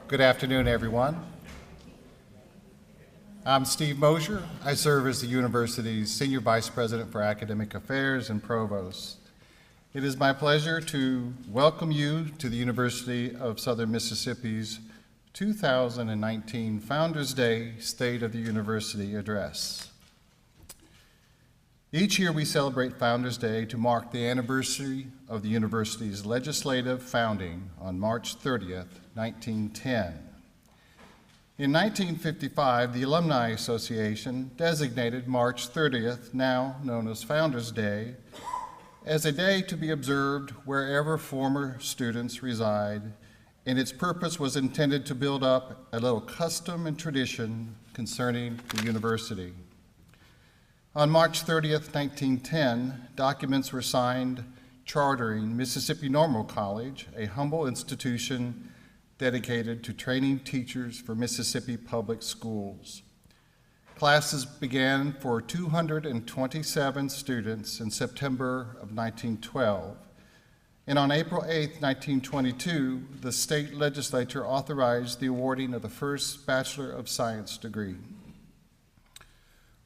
Good afternoon, everyone. I'm Steve Mosier. I serve as the university's Senior Vice President for Academic Affairs and Provost. It is my pleasure to welcome you to the University of Southern Mississippi's 2019 Founders Day State of the University Address. Each year we celebrate Founders Day to mark the anniversary of the university's legislative founding on March 30th, 1910. In 1955, the Alumni Association designated March 30th, now known as Founders Day, as a day to be observed wherever former students reside, and its purpose was intended to build up a little custom and tradition concerning the university. On March 30th, 1910, documents were signed chartering Mississippi Normal College, a humble institution dedicated to training teachers for Mississippi public schools. Classes began for 227 students in September of 1912, and on April 8, 1922, the state legislature authorized the awarding of the first Bachelor of Science degree.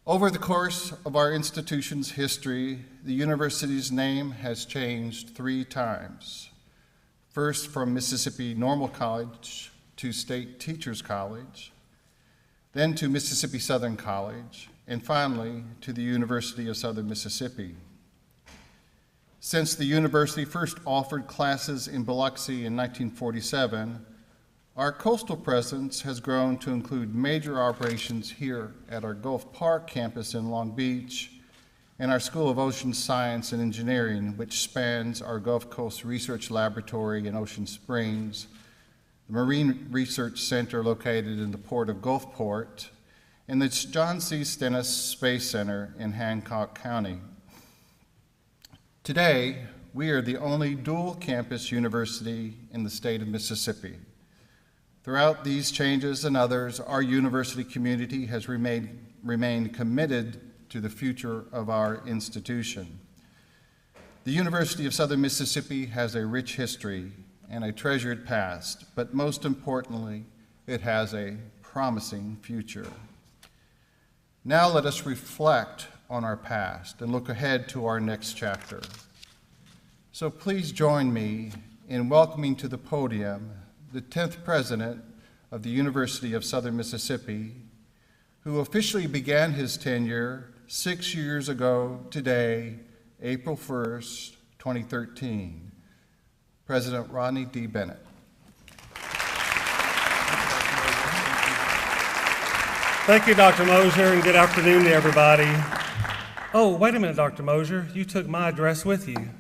Over the course of our institution's history, the university's name has changed 3 times. First, from Mississippi Normal College to State Teachers College, then to Mississippi Southern College, and finally to the University of Southern Mississippi. Since the university first offered classes in Biloxi in 1947, our coastal presence has grown to include major operations here at our Gulf Park campus in Long Beach and our School of Ocean Science and Engineering, which spans our Gulf Coast Research Laboratory in Ocean Springs, the Marine Research Center located in the Port of Gulfport, and the John C. Stennis Space Center in Hancock County. Today, we are the only dual campus university in the state of Mississippi. Throughout these changes and others, our university community has remained committed to the future of our institution. The University of Southern Mississippi has a rich history and a treasured past, but most importantly, it has a promising future. Now let us reflect on our past and look ahead to our next chapter. So please join me in welcoming to the podium the 10th president of the University of Southern Mississippi, who officially began his tenure 6 years ago today, April 1st, 2013, President Rodney D. Bennett. Thank you, Dr. Mosier, and good afternoon to everybody. Oh, wait a minute, Dr. Mosier, you took my address with you.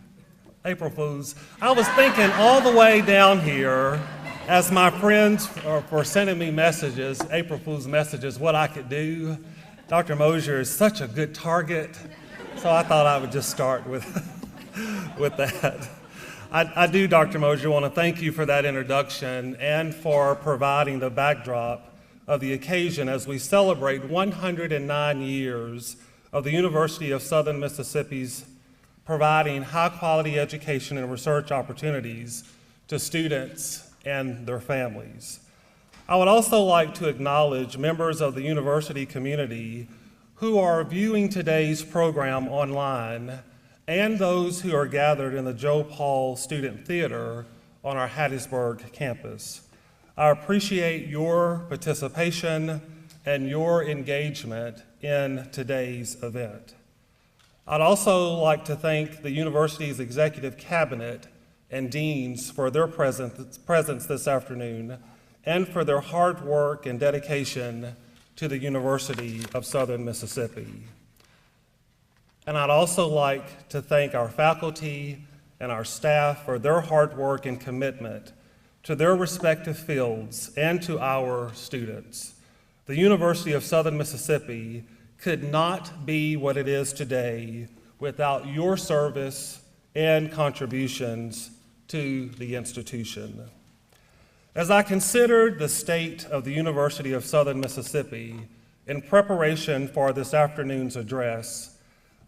April Fools. I was thinking all the way down here as my friends were sending me messages, April Fool's messages, what I could do. Dr. Mosier is such a good target, so I thought I would just start with that. I do, Dr. Mosier, want to thank you for that introduction and for providing the backdrop of the occasion as we celebrate 109 years of the University of Southern Mississippi's providing high-quality education and research opportunities to students and their families. I would also like to acknowledge members of the university community who are viewing today's program online and those who are gathered in the Joe Paul Student Theater on our Hattiesburg campus. I appreciate your participation and your engagement in today's event. I'd also like to thank the university's executive cabinet and deans for their presence this afternoon and for their hard work and dedication to the University of Southern Mississippi. And I'd also like to thank our faculty and our staff for their hard work and commitment to their respective fields and to our students. The University of Southern Mississippi could not be what it is today without your service and contributions to the institution. As I considered the state of the University of Southern Mississippi in preparation for this afternoon's address,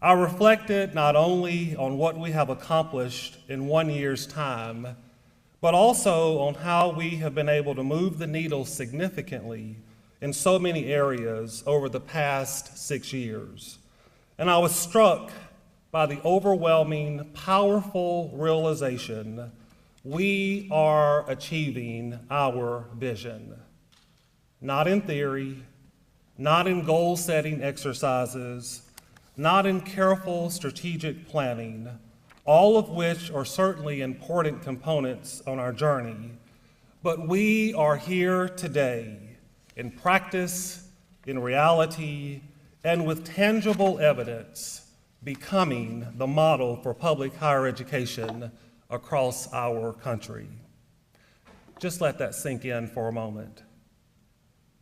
I reflected not only on what we have accomplished in 1 year's time, but also on how we have been able to move the needle significantly in so many areas over the past 6 years. And I was struck by the overwhelming, powerful realization we are achieving our vision. Not in theory, not in goal-setting exercises, not in careful strategic planning, all of which are certainly important components on our journey, but we are here today in practice, in reality, and with tangible evidence, becoming the model for public higher education across our country. Just let that sink in for a moment.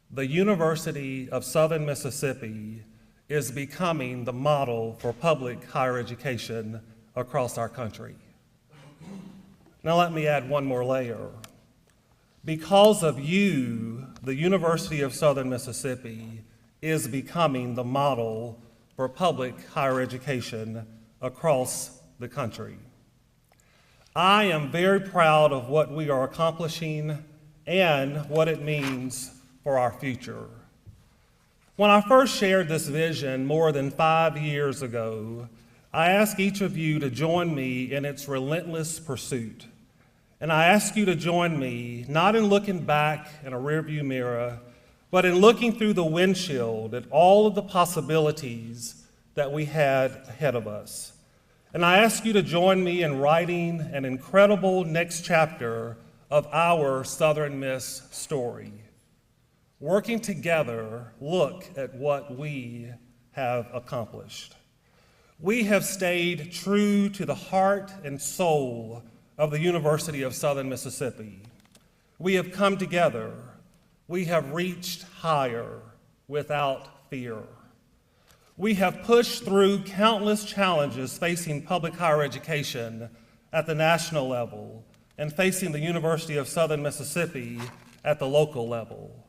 The University of Southern Mississippi is becoming the model for public higher education across our country. Now let me add one more layer. Because of you, the University of Southern Mississippi is becoming the model for public higher education across the country. I am very proud of what we are accomplishing and what it means for our future. When I first shared this vision more than 5 years ago, I asked each of you to join me in its relentless pursuit. And I ask you to join me, not in looking back in a rearview mirror, but in looking through the windshield at all of the possibilities that we had ahead of us. And I ask you to join me in writing an incredible next chapter of our Southern Miss story. Working together, look at what we have accomplished. We have stayed true to the heart and soul of the University of Southern Mississippi. We have come together. We have reached higher without fear. We have pushed through countless challenges facing public higher education at the national level and facing the University of Southern Mississippi at the local level.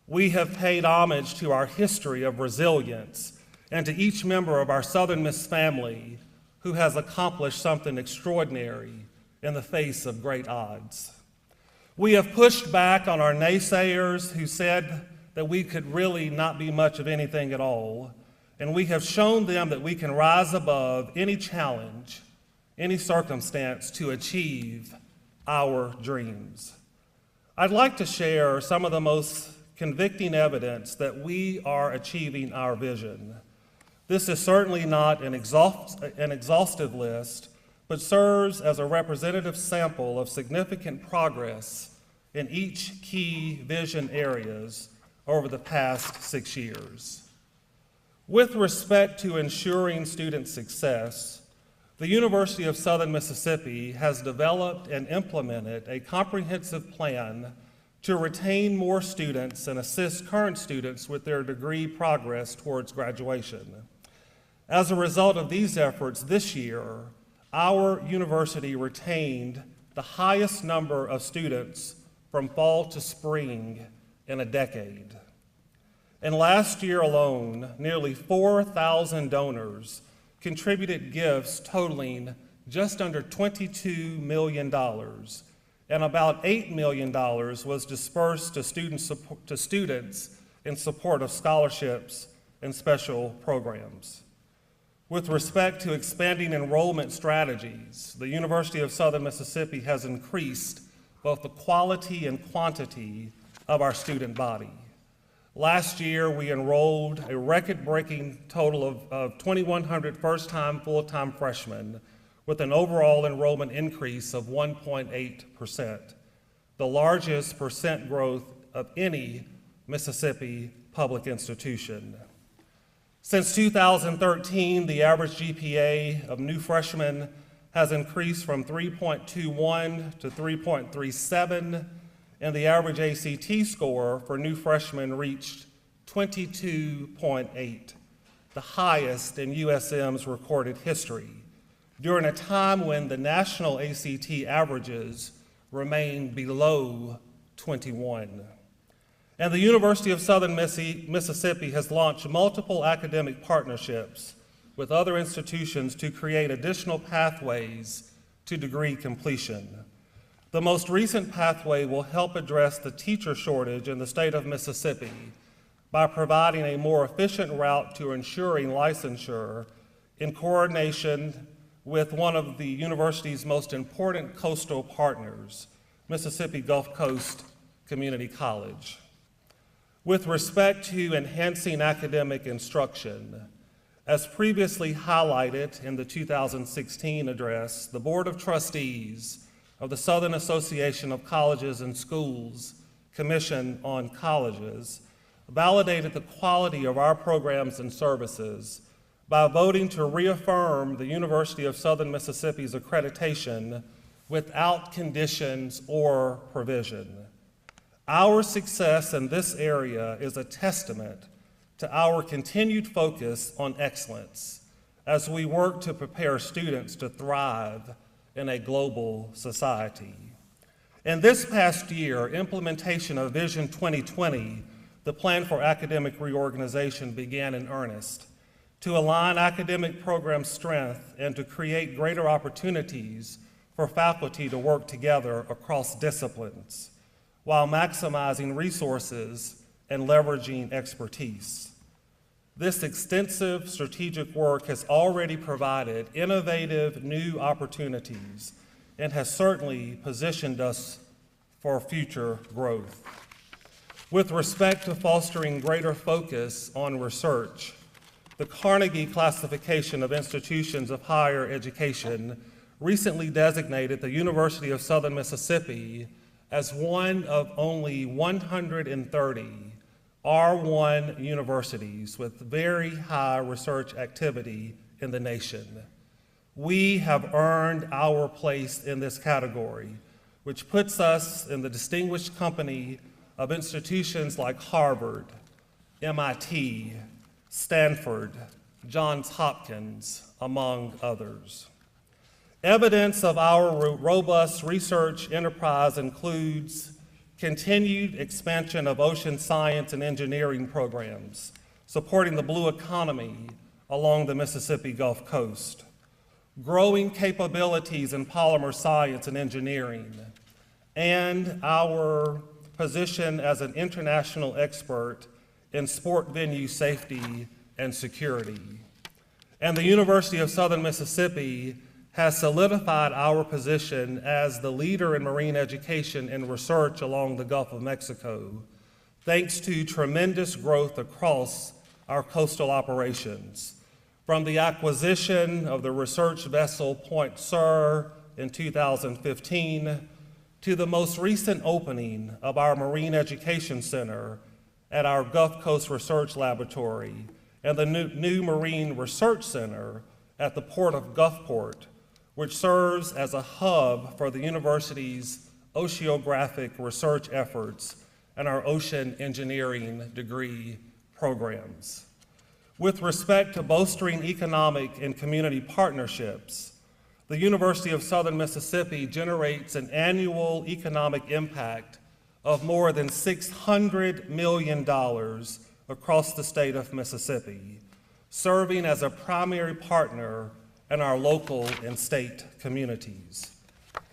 We have paid homage to our history of resilience and to each member of our Southern Miss family who has accomplished something extraordinary in the face of great odds. We have pushed back on our naysayers who said that we could really not be much of anything at all, and we have shown them that we can rise above any challenge, any circumstance to achieve our dreams. I'd like to share some of the most convicting evidence that we are achieving our vision. This is certainly not an exhaustive list, but serves as a representative sample of significant progress in each key vision areas over the past 6 years. With respect to ensuring student success, the University of Southern Mississippi has developed and implemented a comprehensive plan to retain more students and assist current students with their degree progress towards graduation. As a result of these efforts this year, our university retained the highest number of students from fall to spring in a decade. And last year alone, nearly 4,000 donors contributed gifts totaling just under $22 million, and about $8 million was dispersed to students in support of scholarships and special programs. With respect to expanding enrollment strategies, the University of Southern Mississippi has increased both the quality and quantity of our student body. Last year, we enrolled a record-breaking total of 2,100 first-time, full-time freshmen, with an overall enrollment increase of 1.8%, the largest percent growth of any Mississippi public institution. Since 2013, the average GPA of new freshmen has increased from 3.21 to 3.37, and the average ACT score for new freshmen reached 22.8, the highest in USM's recorded history, during a time when the national ACT averages remain below 21. And the University of Southern Mississippi has launched multiple academic partnerships with other institutions to create additional pathways to degree completion. The most recent pathway will help address the teacher shortage in the state of Mississippi by providing a more efficient route to ensuring licensure in coordination with one of the university's most important coastal partners, Mississippi Gulf Coast Community College. With respect to enhancing academic instruction, as previously highlighted in the 2016 address, the Board of Trustees of the Southern Association of Colleges and Schools Commission on Colleges validated the quality of our programs and services by voting to reaffirm the University of Southern Mississippi's accreditation without conditions or provision. Our success in this area is a testament to our continued focus on excellence as we work to prepare students to thrive in a global society. In this past year, implementation of Vision 2020, the plan for academic reorganization, began in earnest to align academic program strength and to create greater opportunities for faculty to work together across disciplines while maximizing resources and leveraging expertise. This extensive strategic work has already provided innovative new opportunities and has certainly positioned us for future growth. With respect to fostering greater focus on research, the Carnegie Classification of Institutions of Higher Education recently designated the University of Southern Mississippi as one of only 130 R1 universities with very high research activity in the nation. We have earned our place in this category, which puts us in the distinguished company of institutions like Harvard, MIT, Stanford, Johns Hopkins, among others. Evidence of our robust research enterprise includes continued expansion of ocean science and engineering programs, supporting the blue economy along the Mississippi Gulf Coast, growing capabilities in polymer science and engineering, and our position as an international expert in sport venue safety and security. And the University of Southern Mississippi has solidified our position as the leader in marine education and research along the Gulf of Mexico, thanks to tremendous growth across our coastal operations, from the acquisition of the research vessel Point Sur in 2015 to the most recent opening of our Marine Education Center at our Gulf Coast Research Laboratory and the new Marine Research Center at the Port of Gulfport, which serves as a hub for the university's oceanographic research efforts and our ocean engineering degree programs. With respect to bolstering economic and community partnerships, the University of Southern Mississippi generates an annual economic impact of more than $600 million across the state of Mississippi, serving as a primary partner in our local and state communities.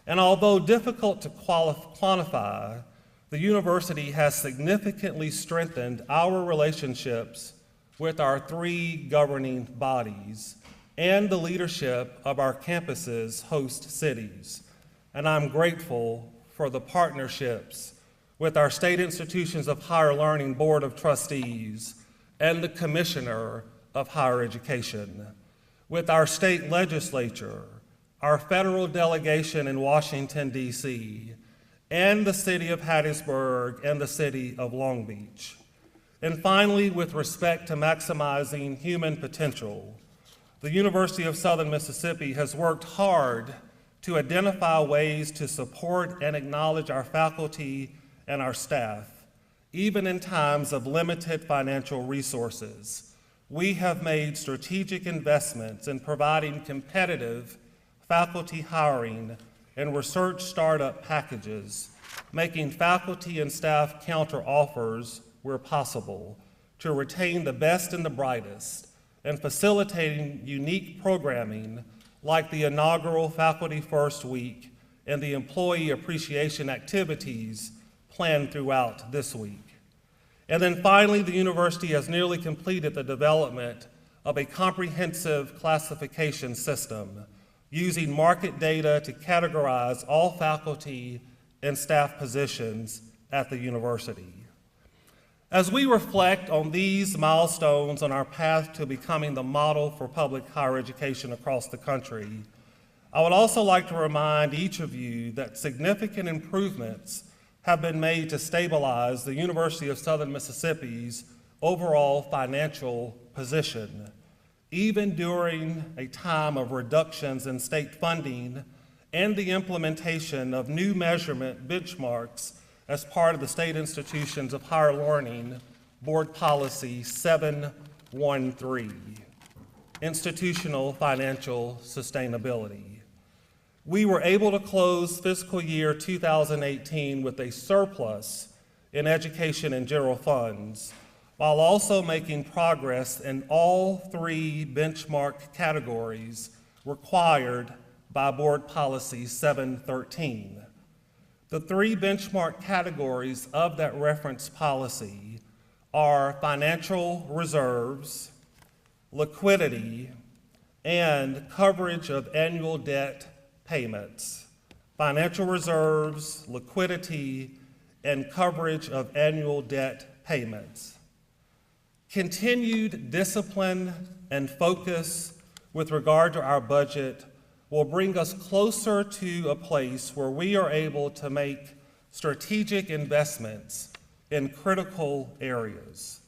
And although difficult to quantify, the university has significantly strengthened our relationships with our three governing bodies and the leadership of our campus's host cities. And I'm grateful for the partnerships with our State Institutions of Higher Learning Board of Trustees and the Commissioner of Higher Education, with our state legislature, our federal delegation in Washington, D.C., and the city of Hattiesburg and the city of Long Beach. And finally, with respect to maximizing human potential, the University of Southern Mississippi has worked hard to identify ways to support and acknowledge our faculty and our staff, even in times of limited financial resources. We have made strategic investments in providing competitive faculty hiring and research startup packages, making faculty and staff counter offers where possible to retain the best and the brightest, and facilitating unique programming like the inaugural Faculty First Week and the employee appreciation activities planned throughout this week. And then finally, the university has nearly completed the development of a comprehensive classification system using market data to categorize all faculty and staff positions at the university. As we reflect on these milestones on our path to becoming the model for public higher education across the country, I would also like to remind each of you that significant improvements have been made to stabilize the University of Southern Mississippi's overall financial position, even during a time of reductions in state funding and the implementation of new measurement benchmarks as part of the State Institutions of Higher Learning Board Policy 713, Institutional Financial Sustainability. We were able to close fiscal year 2018 with a surplus in education and general funds, while also making progress in all three benchmark categories required by Board Policy 713. The three benchmark categories of that reference policy are financial reserves, liquidity, and coverage of annual debt payments. Financial reserves, liquidity, and coverage of annual debt payments. Continued discipline and focus with regard to our budget will bring us closer to a place where we are able to make strategic investments in critical areas.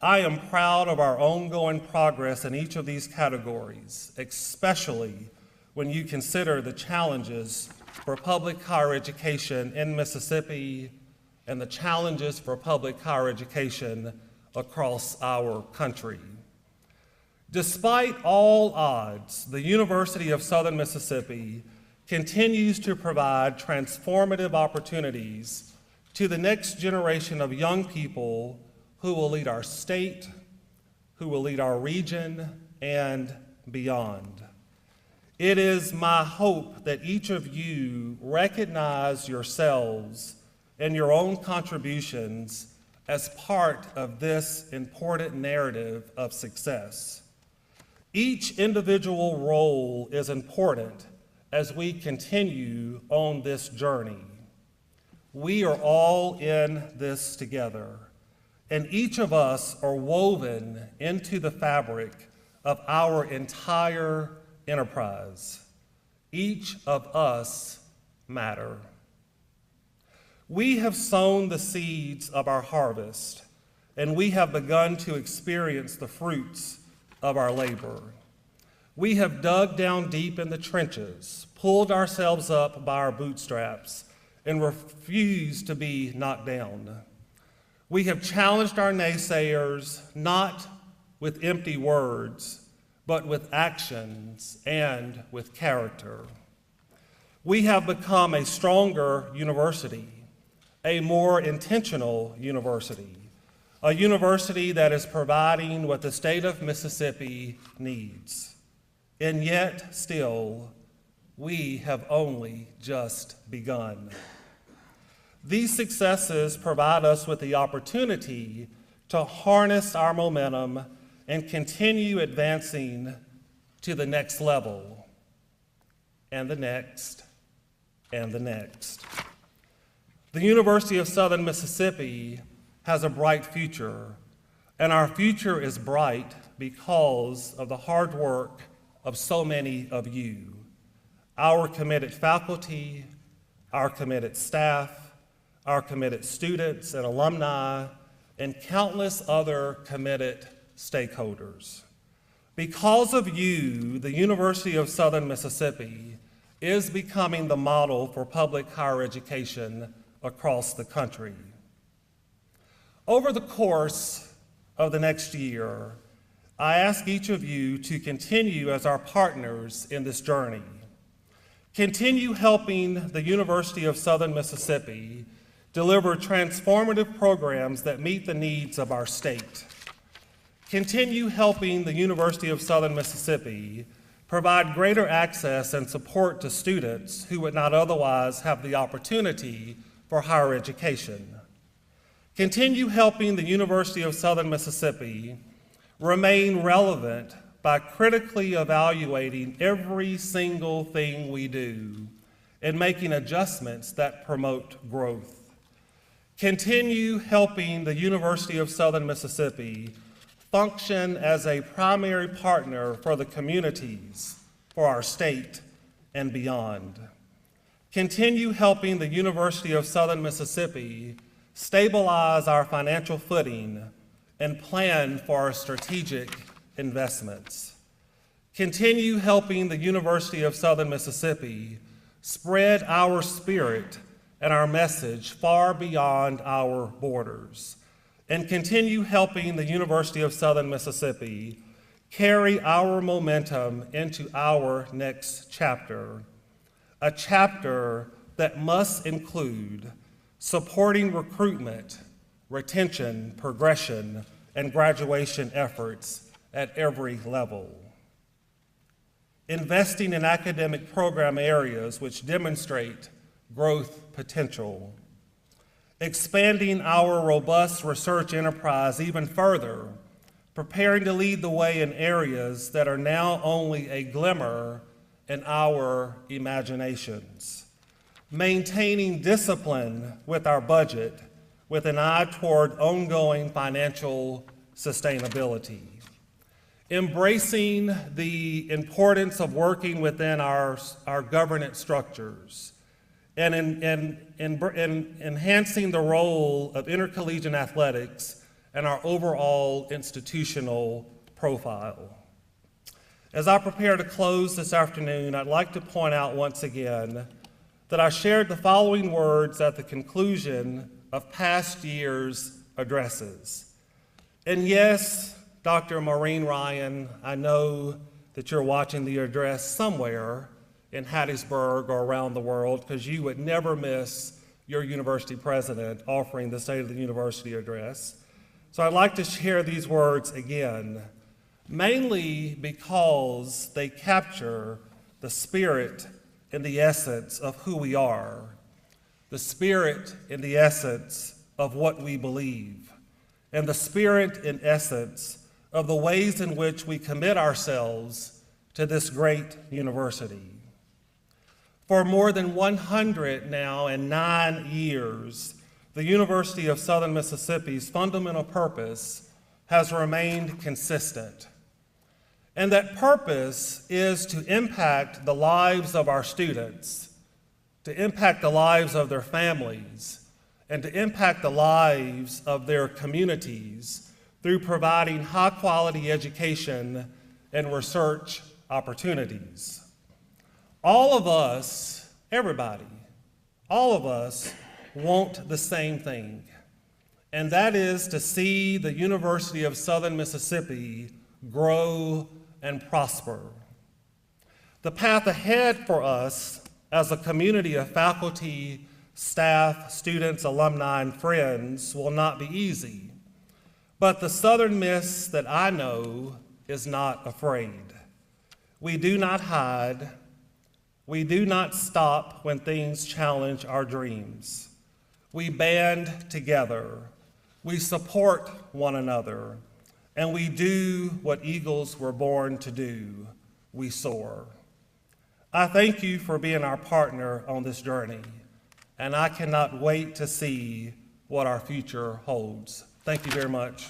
I am proud of our ongoing progress in each of these categories, especially when you consider the challenges for public higher education in Mississippi and the challenges for public higher education across our country. Despite all odds, the University of Southern Mississippi continues to provide transformative opportunities to the next generation of young people who will lead our state, who will lead our region, and beyond. It is my hope that each of you recognize yourselves and your own contributions as part of this important narrative of success. Each individual role is important as we continue on this journey. We are all in this together, and each of us are woven into the fabric of our entire enterprise. Each of us matter. We have sown the seeds of our harvest, and we have begun to experience the fruits of our labor. We have dug down deep in the trenches, pulled ourselves up by our bootstraps, and refused to be knocked down. We have challenged our naysayers, not with empty words, but with actions and with character. We have become a stronger university, a more intentional university, a university that is providing what the state of Mississippi needs. And yet, still, we have only just begun. These successes provide us with the opportunity to harness our momentum and continue advancing to the next level, and the next, and the next. The University of Southern Mississippi has a bright future, and our future is bright because of the hard work of so many of you, our committed faculty, our committed staff, our committed students and alumni, and countless other committed stakeholders. Because of you, the University of Southern Mississippi is becoming the model for public higher education across the country. Over the course of the next year, I ask each of you to continue as our partners in this journey. Continue helping the University of Southern Mississippi deliver transformative programs that meet the needs of our state. Continue helping the University of Southern Mississippi provide greater access and support to students who would not otherwise have the opportunity for higher education. Continue helping the University of Southern Mississippi remain relevant by critically evaluating every single thing we do and making adjustments that promote growth. Continue helping the University of Southern Mississippi function as a primary partner for the communities, for our state, and beyond. Continue helping the University of Southern Mississippi stabilize our financial footing and plan for our strategic investments. Continue helping the University of Southern Mississippi spread our spirit and our message far beyond our borders. And continue helping the University of Southern Mississippi carry our momentum into our next chapter, a chapter that must include supporting recruitment, retention, progression, and graduation efforts at every level. Investing in academic program areas which demonstrate growth potential. Expanding our robust research enterprise even further, preparing to lead the way in areas that are now only a glimmer in our imaginations. Maintaining discipline with our budget with an eye toward ongoing financial sustainability. Embracing the importance of working within our governance structures and enhancing the role of intercollegiate athletics and our overall institutional profile. As I prepare to close this afternoon, I'd like to point out once again that I shared the following words at the conclusion of past year's addresses. And yes, Dr. Maureen Ryan, I know that you're watching the address somewhere in Hattiesburg or around the world, because you would never miss your university president offering the State of the University address. So I'd like to share these words again, mainly because they capture the spirit and the essence of who we are, the spirit and the essence of what we believe, and the spirit and essence of the ways in which we commit ourselves to this great university. For more than 109 years, the University of Southern Mississippi's fundamental purpose has remained consistent. And that purpose is to impact the lives of our students, to impact the lives of their families, and to impact the lives of their communities through providing high-quality education and research opportunities. All of us, everybody, all of us want the same thing, and that is to see the University of Southern Mississippi grow and prosper. The path ahead for us as a community of faculty, staff, students, alumni, and friends will not be easy. But the Southern Miss that I know is not afraid. We do not hide. We do not stop when things challenge our dreams. We band together. We support one another. And we do what eagles were born to do. We soar. I thank you for being our partner on this journey, and I cannot wait to see what our future holds. Thank you very much.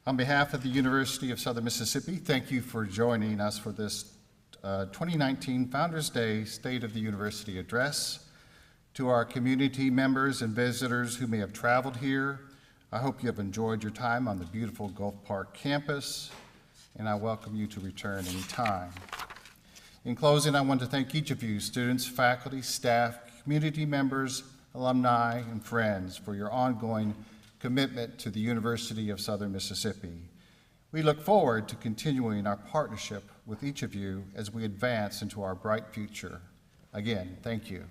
On behalf of the University of Southern Mississippi, thank you for joining us for this 2019 Founders Day State of the University Address. To our community members and visitors who may have traveled here, I hope you have enjoyed your time on the beautiful Gulf Park campus, and I welcome you to return anytime. In closing, I want to thank each of you, students, faculty, staff, community members, alumni, and friends, for your ongoing commitment to the University of Southern Mississippi. We look forward to continuing our partnership with each of you as we advance into our bright future. Again, thank you.